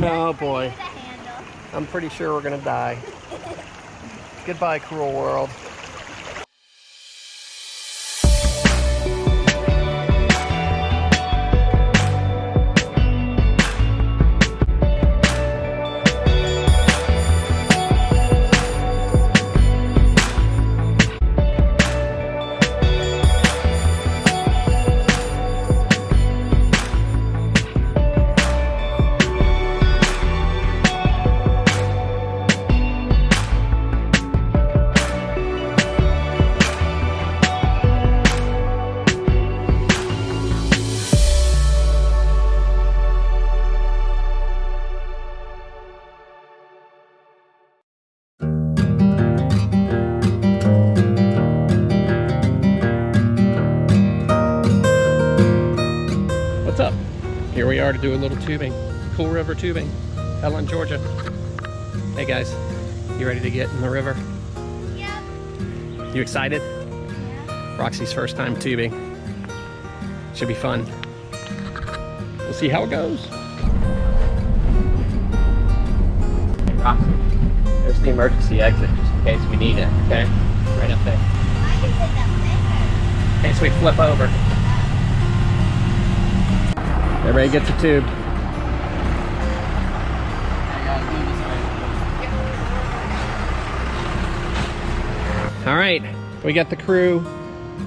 Oh boy. I'm pretty sure we're gonna die. Goodbye, cruel world. Here we are to do a little tubing, Cool River tubing, Helen, Georgia. Hey guys, you ready to get in the river? Yep. You excited? Yeah. Roxy's first time tubing. Should be fun. We'll see how it goes. Roxy, there's the emergency exit just in case we need it, okay? Right up there. I can sit that In case we flip over. Everybody gets a tube. All right, we got the crew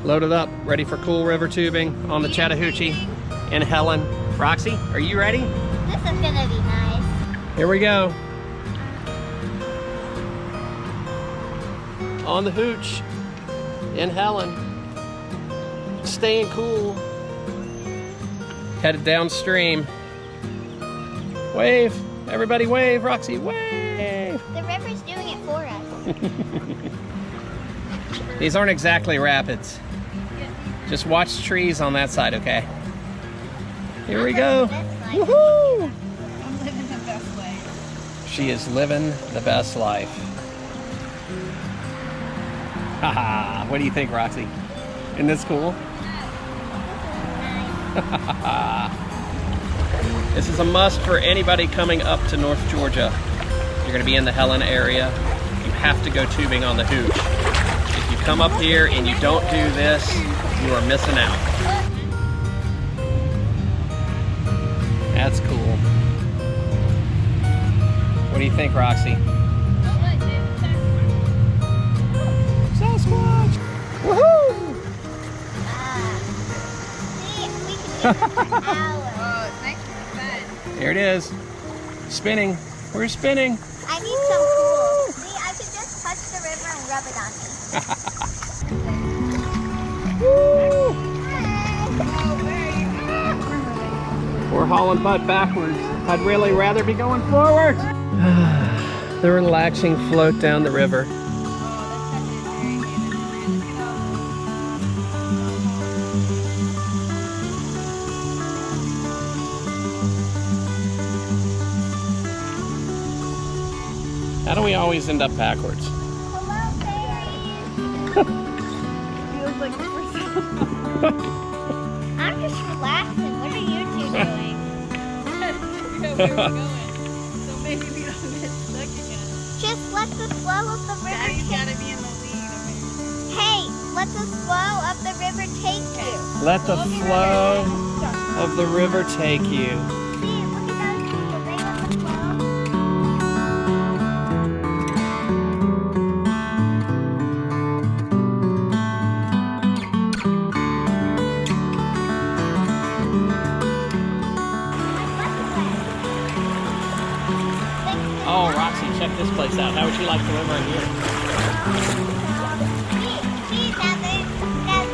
loaded up, ready for Cool River tubing on the Chattahoochee in Helen. Roxy, are you ready? This is gonna be nice. Here we go. On the Hooch in Helen. Staying cool. Headed downstream. Wave, everybody wave, Roxy, wave. The river's doing it for us. These aren't exactly rapids. Just watch trees on that side, okay? Here we go. Woohoo! I'm living the best life. She is living the best life. Haha, what do you think, Roxy? Isn't this cool? This is a must for anybody coming up to North Georgia. You're going to be in the Helen area. You have to go tubing on the Hooch. If you come up here and you don't do this, you are missing out. That's cool. What do you think, Roxy? Sasquatch! Woohoo! Oh, it's nice and fun. Here it is. Spinning. We're spinning. I need some cool. See, I could just touch the river and rub it on me. We're hauling butt backwards. I'd really rather be going forward. The relaxing float down the river. How do we always end up backwards? Hello, fairies. Feels like the first I'm just relaxing. What are you two doing? Where we're going, so maybe we don't get stuck again. Just let the flow of the river Daddy's take gotta be in the lead. Hey, let the flow of the river take you. Let the flow of the river take you. See, look at those people. They let the flow. Oh, Roxy, check this place out. How would you like the river in here? See, now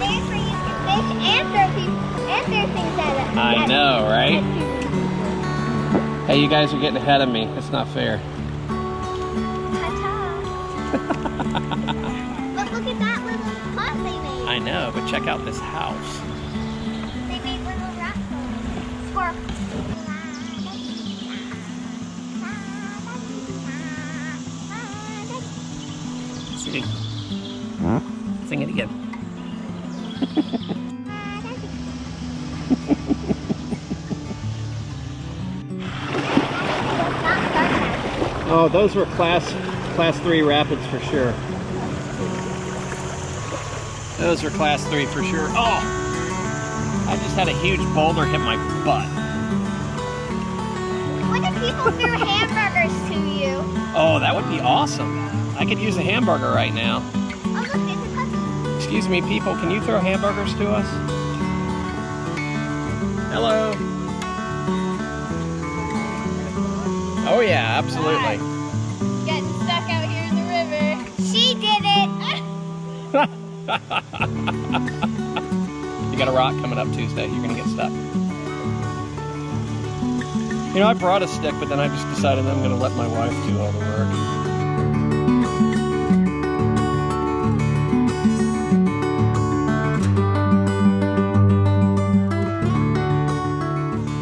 there's where you can fish and throw things at it. I know, right? Hey, you guys are getting ahead of me. It's not fair. But look at that little hut they made. I know, but check out this house. They made little rats. Squirrel. Sing. Sing it again. Oh, those were class 3 rapids for sure. Those were class 3 for sure. Oh! I just had a huge boulder hit my butt. What if people threw hamburgers to you? Oh, that would be awesome. I could use a hamburger right now. Oh, look, there's a puppy. Excuse me, people, can you throw hamburgers to us? Hello. Oh yeah, absolutely. Getting stuck out here in the river. She did it. You got a rock coming up Tuesday. You're gonna get stuck. You know, I brought a stick, but then I just decided I'm gonna let my wife do all the work.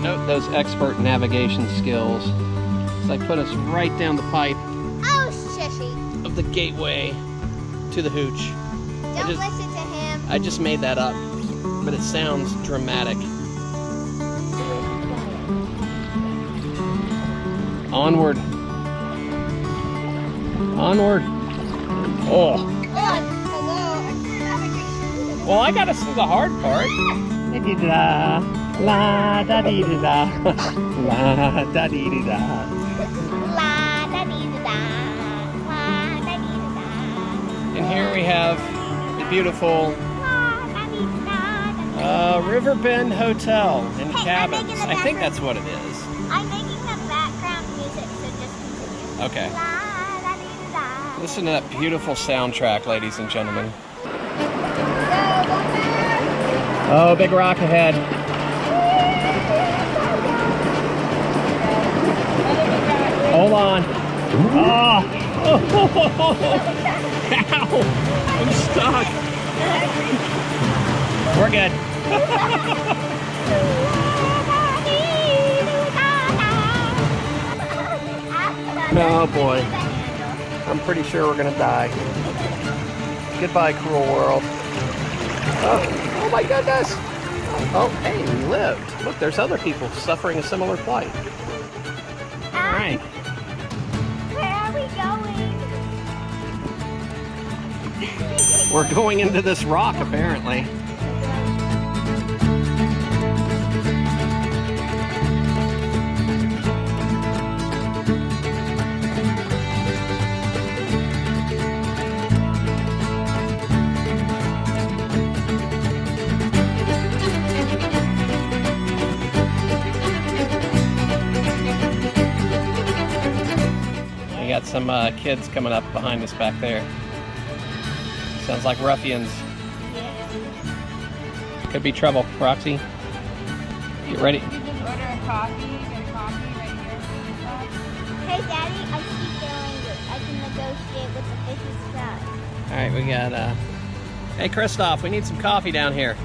Note those expert navigation skills. So they put us right down the pipe Oh, shushy. of the gateway to the Hooch. Don't listen to him. I just made that up, but it sounds dramatic. Onward. Onward. Oh. Hello. Well, I gotta see the hard part. La la da dee da da. La da dee da da. La da dee da da. La da dee da da. And here we have the beautiful La da dee da da. Riverbend Hotel and Hey, I'm Cabins. making the I think background. that's what it is. I'm making the background music, so just continue. Okay. La da dee da da. Listen to that beautiful soundtrack, ladies and gentlemen. Oh, big rock ahead. Hold on. Oh. Ow. I'm stuck. We're good. Oh boy. I'm pretty sure we're gonna die. Goodbye, cruel world. Oh my goodness! Oh, hey, we lived. Look, there's other people suffering a similar plight. All right. Where are we going? We're going into this rock, apparently. We got some kids coming up behind us back there. Sounds like ruffians. Could be trouble. Roxy, get ready. You can order a coffee, get a coffee right here. Hey, Daddy, I speak their language. I can negotiate with the fish's truck. All right, we got. Hey, Christoph, we need some coffee down here.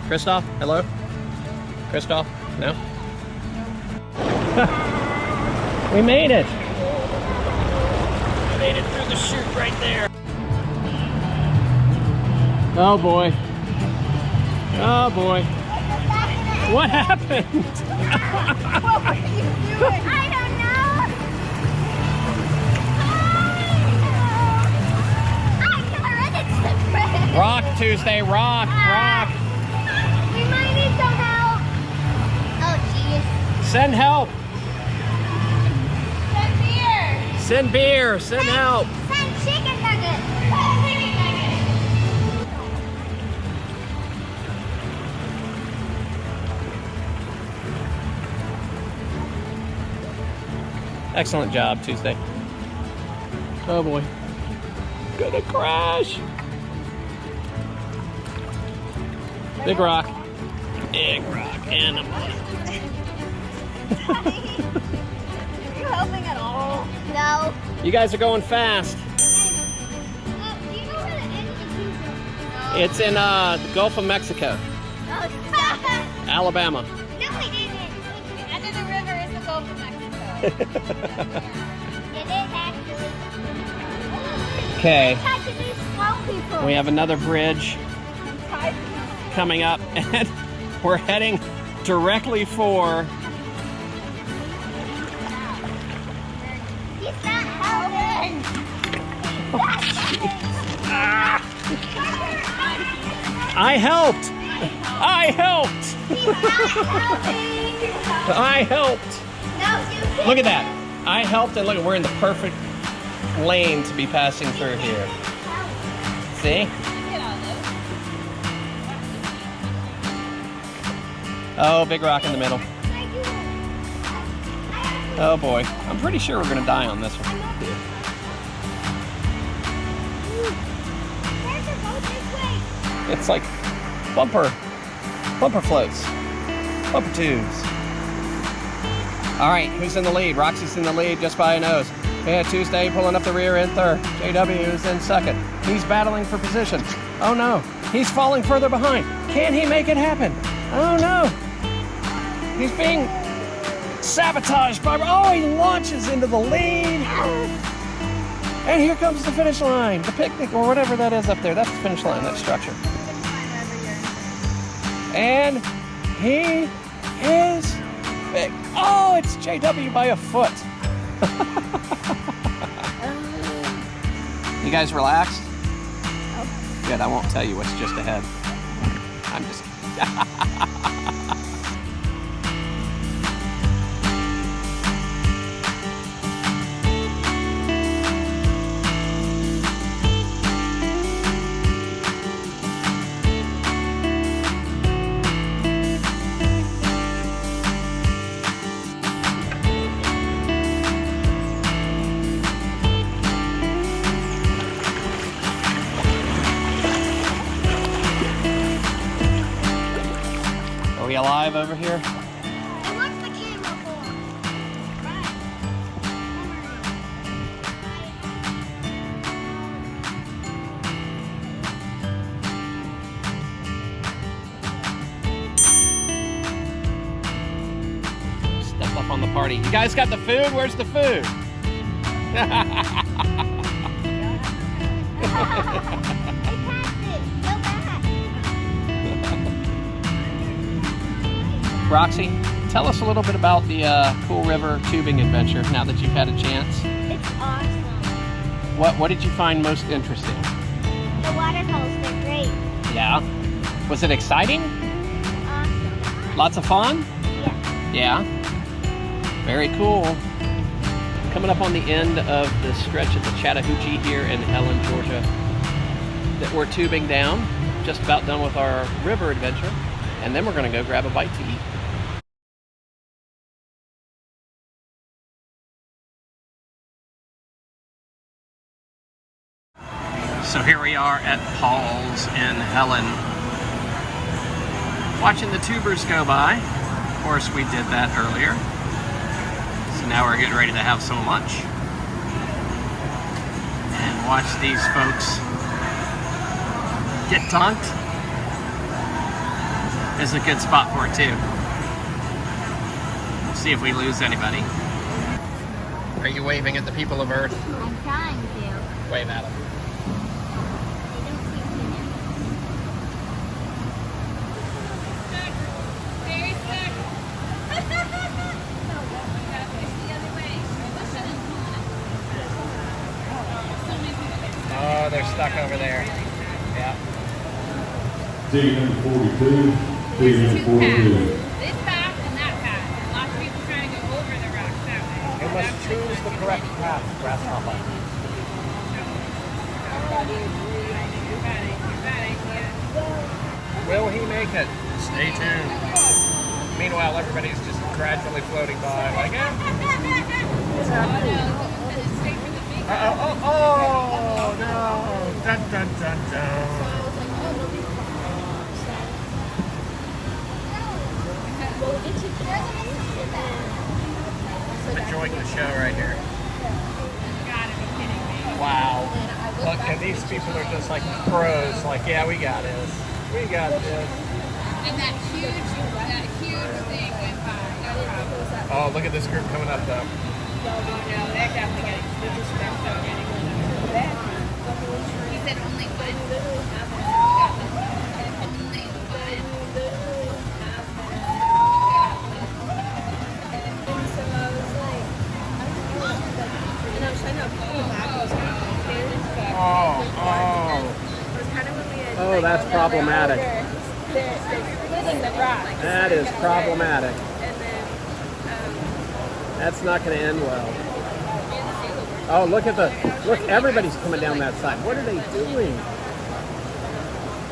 Christoph, hello. Christoph, no. We made it. We made it through the chute right there. Oh boy. Oh boy. What happened? What were you doing? I don't know. Rock Tuesday, rock, rock. We might need some help. Oh, jeez. Send help. Send beer. Send beer. Send help. Send chicken nuggets. Chicken nuggets. Excellent job, Tuesday. Oh boy. Gonna crash. Big rock. Big rock. And I'm on it. Are you helping at all? No. You guys are going fast. Do you know where the engine is? No. It's in the Gulf of Mexico, Oh, stop. Alabama. No, it isn't. The end of the river is the Gulf of Mexico. It is actually. Okay, We're touching these slow people. we have another bridge coming up, and we're heading directly for Ah. I helped. I helped. I helped. Look at that. I helped, and look, we're in the perfect lane to be passing through here. See? Oh, big rock in the middle. Oh boy. I'm pretty sure we're gonna die on this one. It's like bumper floats, bumper tubes. All right, who's in the lead? Roxy's in the lead just by a nose. Yeah, Tuesday pulling up the rear in third. JW is in second. He's battling for position. Oh no, he's falling further behind. Can he make it happen? Oh no, he's being sabotaged by, oh, he launches into the lead. And here comes the finish line, the picnic or whatever that is up there. That's the finish line, that structure. And he is big. Oh, it's JW by a foot. You guys relaxed? Oh. Good, I won't tell you what's just ahead. I'm just Are we alive over here? And what's the camera for? Step up on the party. You guys got the food? Where's the food? Roxy, tell us a little bit about the Cool River tubing adventure now that you've had a chance. It's awesome. What did you find most interesting? The waterfalls, they're great. Yeah. Was it exciting? Awesome. Lots of fun? Yeah. Yeah. Very cool. Coming up on the end of the stretch of the Chattahoochee here in Helen, Georgia, that we're tubing down. Just about done with our river adventure. And then we're going to go grab a bite to eat. So here we are at Paul's in Helen, watching the tubers go by. Of course, we did that earlier. So now we're getting ready to have some lunch. And watch these folks get dunked. This is a good spot for it too. See if we lose anybody. Are you waving at the people of Earth? I'm trying to. Wave at them. Oh, they're stuck over there. Yeah. Ticket number 42, ticket number 42. This path and that path. Lots of people trying to go over the rocks that way. You must choose the correct path, grasshopper. Will he make it? Stay tuned. Meanwhile, everybody's just gradually floating by. Like, what's happening? Oh, no. Dun, dun, dun, dun. Enjoying the show right here. Wow. Look, and these people are just like pros. Like, yeah, we got this. We got this. And that huge thing went by. No problem. Oh, look at this group coming up though. Oh no, they're definitely getting He said only one. Only one. Oh, that's problematic. They're splitting the rock. That is problematic. And then, That's not going to end well. Oh, look, everybody's coming down that side. What are they doing?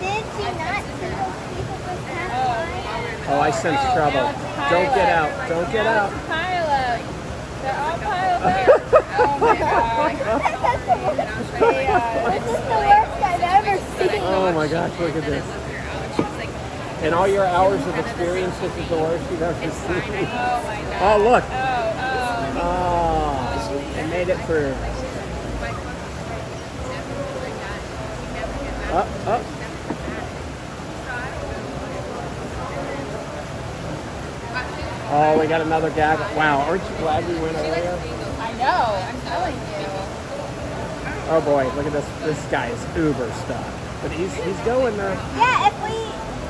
Did you not see those people just pass by? Oh, I sense trouble. Don't get out. Don't get out. Pile up. They're all piled up. Oh my god. This is the worst I've ever seen. Oh my gosh, look at this. In all your hours of experience, this is the worst you've ever seen. Oh my god. Oh, look. Oh. They made it through. Up. Oh, we got another gaggle. Wow, aren't you glad we went earlier? I know. I'm telling you. Oh boy, look at this. This guy is uber stuck. But he's going there. Yeah, if we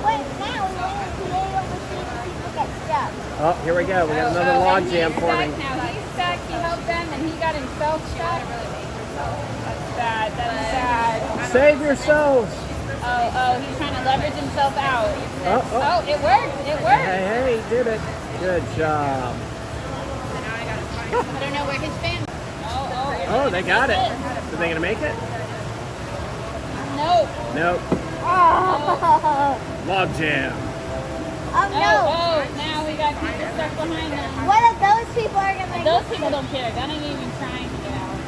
went now, we wouldn't be able to see people get stuck. Oh, here we go. We got another log jam forming. Now he's stuck. He helped them, and he got himself stuck. That's bad. That's sad. Save yourselves. Oh, he's trying to leverage himself out. Oh. Oh, it worked. It worked. Hey, he did it. Good job. I don't know where his family. Oh, they got it. Are they gonna make it? Nope. Nope. Oh, Log jam. oh no. Oh, now we got people stuck behind them. What if those people are going to make Those people don't care. They're not even trying to get out.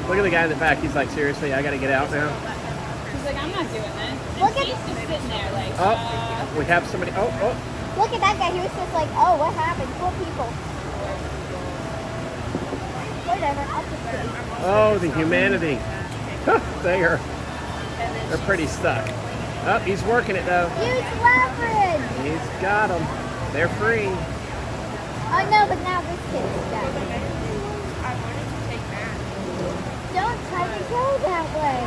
Look at the guy in the back. He's like, seriously, I gotta get out now. He's like, I'm not doing this. And Look at- he's just sitting there like, Oh, we have somebody. Oh. Look at that guy. He was just like, oh, what happened? 4 people. Whatever. I'll just wait. Oh, the humanity. They're pretty stuck. Oh, he's working it though. Use leverage. He's got them. They're free. Oh no, but now this kid's stuck. Don't try to go that way.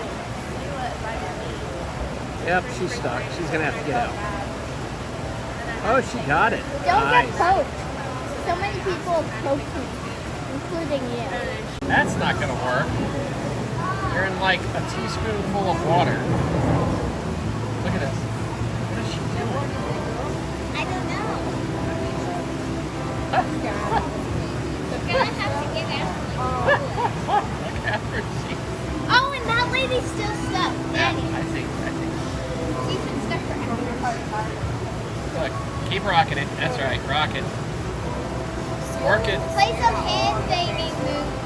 Yep, she's stuck. She's gonna have to get out. Oh, she got it. Don't Nice. get poked. So many people have poked me, including you. That's not gonna work. You're in like a teaspoonful of water. Look at this. What is she doing? I don't know. They're gonna have to get out. Look at her. Oh, and that lady's still stuck. Danny. I think. She's been stuck forever. Look, keep rocking it. That's right, rock it. Work it. Play some hand banging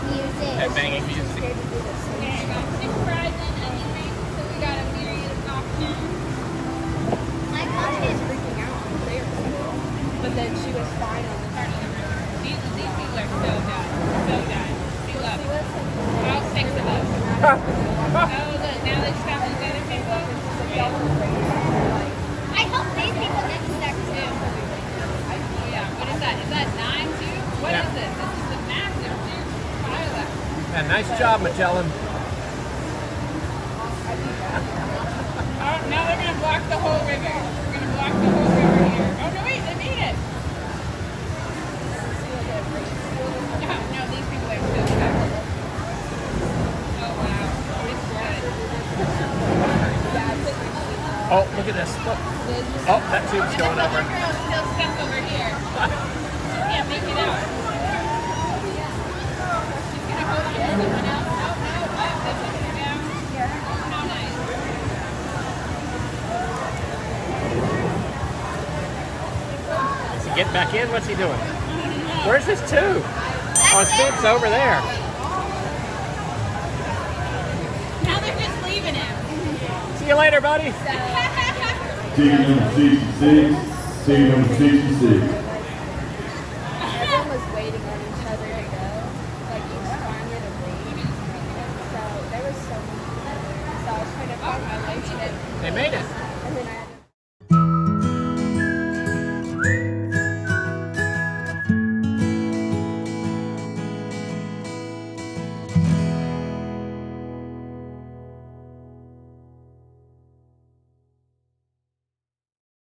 music. That banging music. Okay, I got 6 fries and onion rings, so we got a myriad of options. My mom is Freaking out on there. But then she was fine on the These people are so done. So done. See, look. All 6 of us. Oh, look. Now they just got these other people. I hope these people get stuck too. Yeah, what is that? Is that 9 too? What Yeah. is it? This is a massive huge pile of. Yeah, nice job, Magellan. Oh, now they're gonna block the whole river. We're gonna block the whole river here. Oh no, wait, they made it. No, these people are still stuck. Oh wow, it's good. Oh, look at this. Look. Oh, that tube's going The over. other girl's still stuck over here. She can't make it out. She's gonna hold on to someone else. Oh no, they're pushing her down. How nice. Is he getting back in? What's he doing? Where's his tube? Oh, his tube's over there. Now they're just leaving him. See you later, buddy. Ticket number 66, ticket number 66.